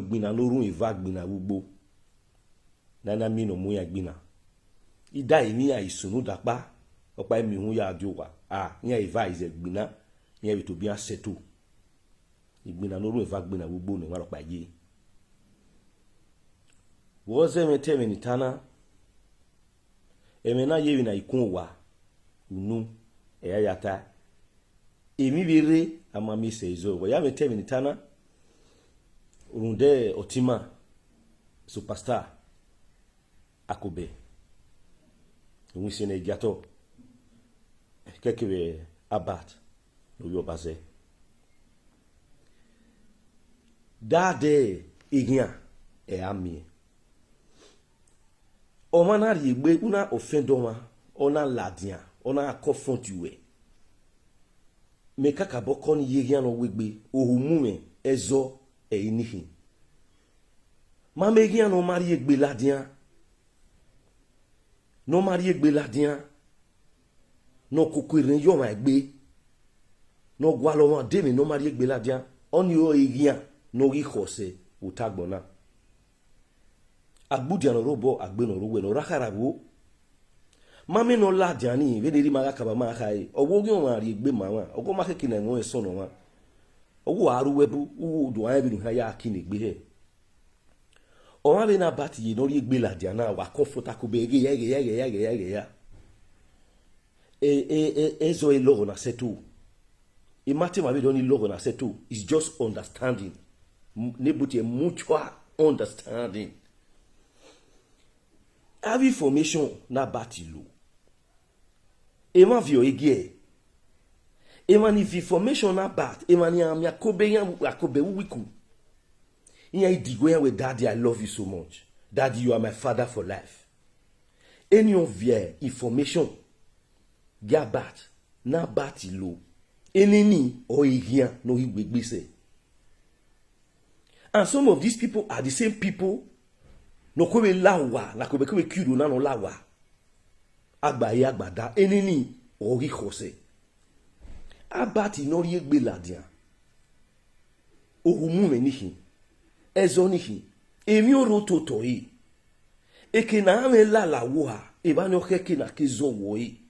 gbina lorun eva gbina ugbo nana mi no mu ya gbina ida ini ya isunu dapa opa mi hu ya adiowa nya eva ize gbina nya to bi aseto igbina lorun eva gbina ugbo ni wa ropa ye wo ze me teme ni tana emena ye na ikun wa unu eya yata emi bere amami seizo wo ya me teme ni tana runde otima superstar Akobeghian we se ne gato kekebe abat no Obazee dade igyan ami o manari egbe una ofendoma ona ladian ona akofontuwe me kaka bokon yegyan no wegbe ohumume ezo inihin ma megyan no mari egbe ladian no mari egbe ladian no kokorin yo ma egbe no gwalo ma demi no mari egbe ladian oni o egyan no ri khose utagbona agbudian robo agbe no rowe no rakarawo mame no ladian ni we deri ma kaba ma kai owo gi o mari egbe ma wa ogo ma keke na won eso no wa owo aru webu uwu do an bi ha ya kini egbe he o ma be na bati ye no ri egbe ladian na wa comfort Akobeghian ya ezo e logo na setu imati ma be do ni logo na setu is just understanding nebuti mutual understanding have information na batilo ema vio egie ema ni information na bat ema ni am Akobeghian wiku iya idigo ya we daddy I love you so much daddy you are my father for life any of your information ga bat na batilo enini o igian no igbegbese. And some of these people are the same people no kwe lawa la kwe kudo na no lawa agbaye agbada enini ori khose abati no ri egbe ladian ohumu me nihin ezo nihin emi oro toto yi eke na ame la wo ha e ba no keke na kezo wo yi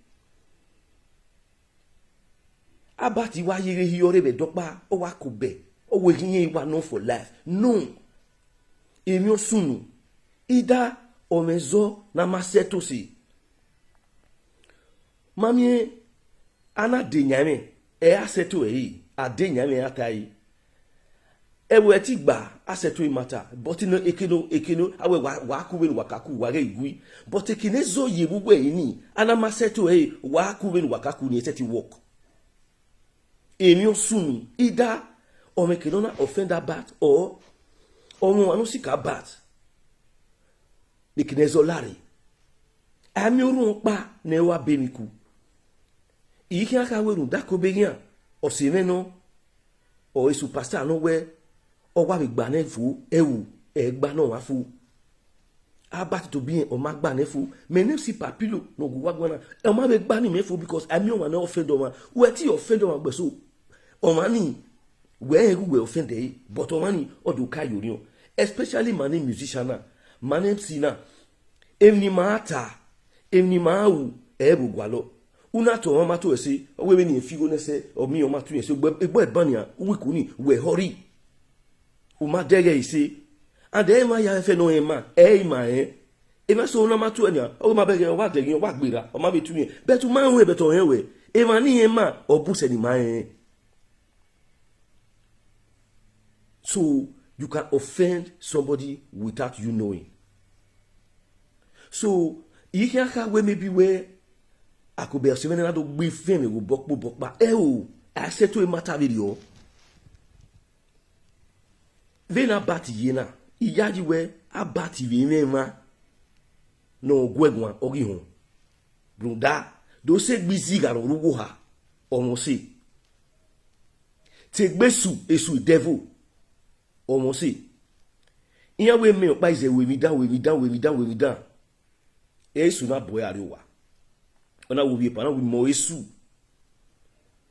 abati wa yire hi ore be dopa o wa kobe o we yin wa no for life no emi osunu ida omezo na maseto si mami ana denyame aseto adenyame atai ewe ti gba aseto imata but no ekeno awe wa kuwe wakaku wa igui but ekinezo yebubu ni ana maseto wa kuwe wakaku ni seti work emi osunu ida omekenona offender bat or omo anusika bat nikinezo lari ami orun pa ne wa bemiku iki aka weru Akobeghian osimeno o superstar no we o wa bi gba nefu ewu egba no wa fu abat to bien o ma gba nefu menem si Papilo no go wa gba o ma be gba ni mefu because ami o ma na offender ma we ti offender ma gbeso o ma ni we offender but o ma ni o do ka yorion especially mani musician mani sina emni mata emni mawu ebu gwalo una to ma to ese we ni figo nese o mi o ma tu ese egbo ebania wiku ni we hurry o ma dege ise and e ma ya fe no e ma e ma so na ma tu ania o ma bege wa dege wa gbera o ma be tu yen betu ma hu e beto hen we e ma ni e ma o bu se ni ma so you can offend somebody without you knowing. So, you can have maybe where Akobeghian se na do gbe feme go bokpa I said to a matter video vena bati yena iyaji we abati vema no gwegwan ori hon brunda do se gbizi ga ruwo ha omo se te gbesu esu devil omo se iya we me pa ize we mi down esu na boy ariwa ona wo bi pa na we mo esu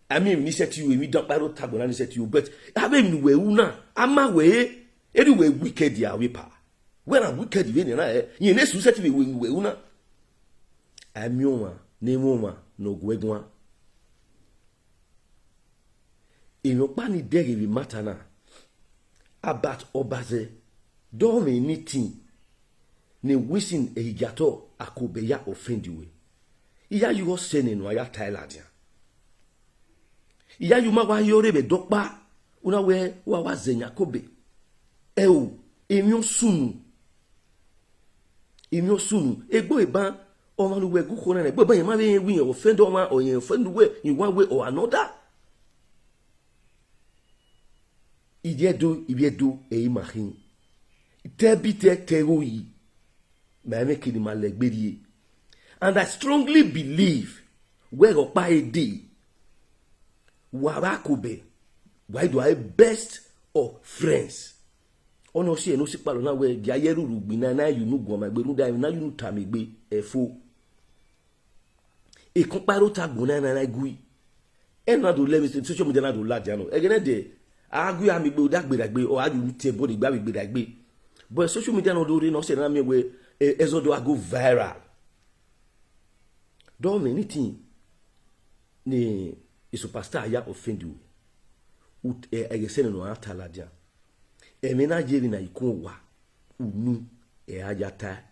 I mean ni set you we mi down paro tago na ni set you but have me we una ama we Anyway, wicked ya wipa. When I'm wicked, you know, you need to set me we una. I'm yoma, nemoma, no gwegwa. In your pani degi vi matana. About Obazee, don't me anything. Ne wishing a higato Akobeghian offend you. Iya you go sending no ya Thailand. Iya you ma wa yore be dokpa una we wa zenya kobe. Emio sunu. Egbo eban o ma lu we gu khona ne gbo ban ma be wi offend o ma o yen offend we in one way or another. Ibiedo e imahin. Tebite teroyi. And I strongly believe where Okpa a day Warakobe why do I best of friends? Ono si eno si palo na we dia yeru rugbi na you no go ma gberu da na you no tamegbe efo. E kon paro ta gbona na gui. E na do let me social media na do la dia no. E gene de agui amigbe o dagbe o aju te body gba gbe dagbe. But social media no do re no se na me we ezodo I go viral. Don't mean anything. Ni superstar ya offend you. Ut egesene no ataladia. Emena jeri na ikon wa. Unu ajata.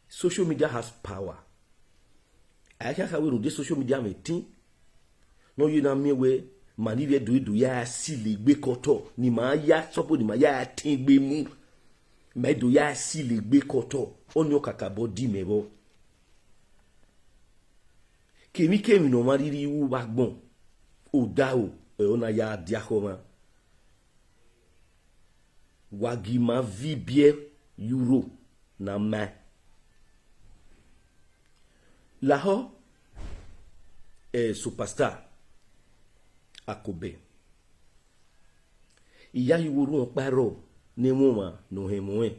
Social media has power. I can't have this social media meeting. No you na me we manive do ya sile gbe koto ni ma ya sopo ni ma ya tin gbe mu. Medo ya si le gbe koto onyo kakabo di mebo kemi no mariri wu bagbon o da o ona ya diakoma wagi ma vibie euro na ma laho superstar Akobe iya yiwuru paro Nemoma no hemoe.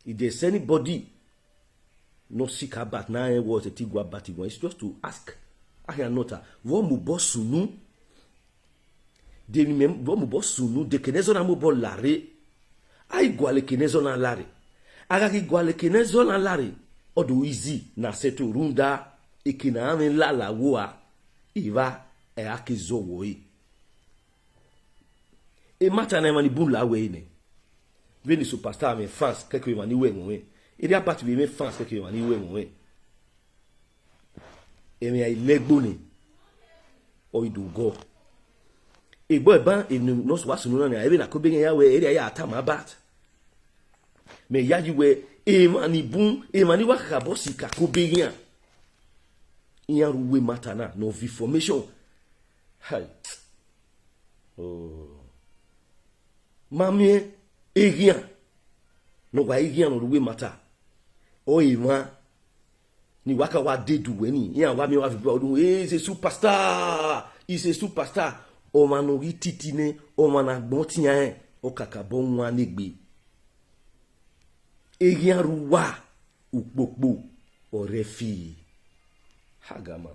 If there's anybody no seek about now was a tigwa batigwa, it's just to ask. I can nota. Vomu bosunu. De vomu bosunu de kenezo na mobo lare. Ai gwale kenezo na lare. Agaki gwale kenezo na lare. Odo easy na seto runda ikina ame la woa. Iva akizo woi. E mata na mani bun la we ne. Veni superstar me fans keke mani we mo we. E dia part me fans keke mani we mo we. E me ai legbo ni. O idu go. E boy ban e no so wasunu na e be na Akobeghian ya we e ya atama bat. Me ya ji we e mani bun e mani wa ka bosi ka Akobeghian. Iya ruwe mata na no information. Hai. Oh. Mamie egian no wa egian no ruwe mata o ima ni waka wa dedu weni ya wa mi wa fi odun is a superstar o manu titine o mana gbon tian o kakabo nwa negbe egian ruwa ukpokpo o refi hagama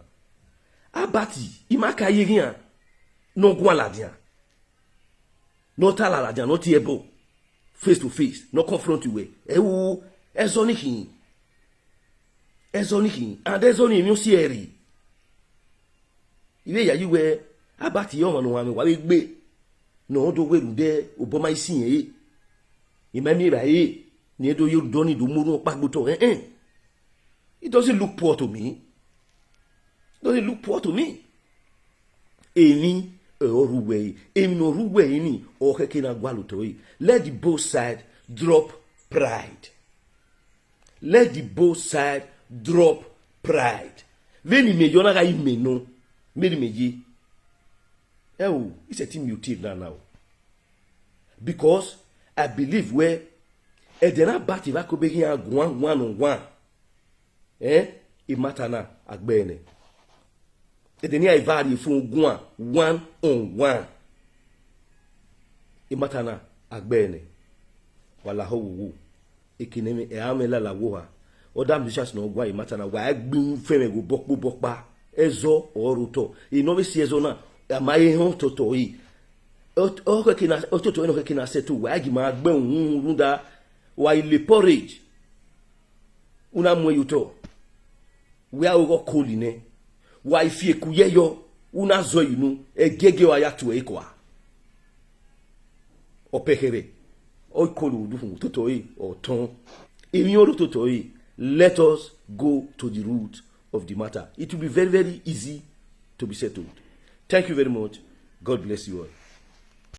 abati imaka egian no gwa ladian. No talala dia, not able face to face, no confront you. Ezonihin. And ezoni imu sieri. Iwe ya yiwe abati yoma no ame wa gbe. No do we rude oboma isin e. Imami ra e ni edo you doni do muru pagboto It doesn't look poor to me. Eni Oruwe, Eminoruwe ini o kekina gwalutoi. Let the both side drop pride. Veni me yona ga ime no. Meri meji. It's a team you take now. Because I believe where Edena bati va Akobeghian one on one. Imatana agbene. Edenia ivari fun gwan one on one. Imatana agbene. Wala ho ekinemi e amela la woha. Oda musicians no gwa imatana wa agbin feme go bokpa ezo oruto. Inobe si ezo na amaye hon toto yi. ototo eno kina setu wa agima gbe ohun runda wa ile porridge una mo yuto we a go koli ne wa ifie kuyeyo una zo inu egege wa yatu ekwa opekere o kolu du fun toto yi o ton emi o toto yi. Let us go to the root of the matter. It will be very, very easy to be settled. Thank you very much. God bless you all.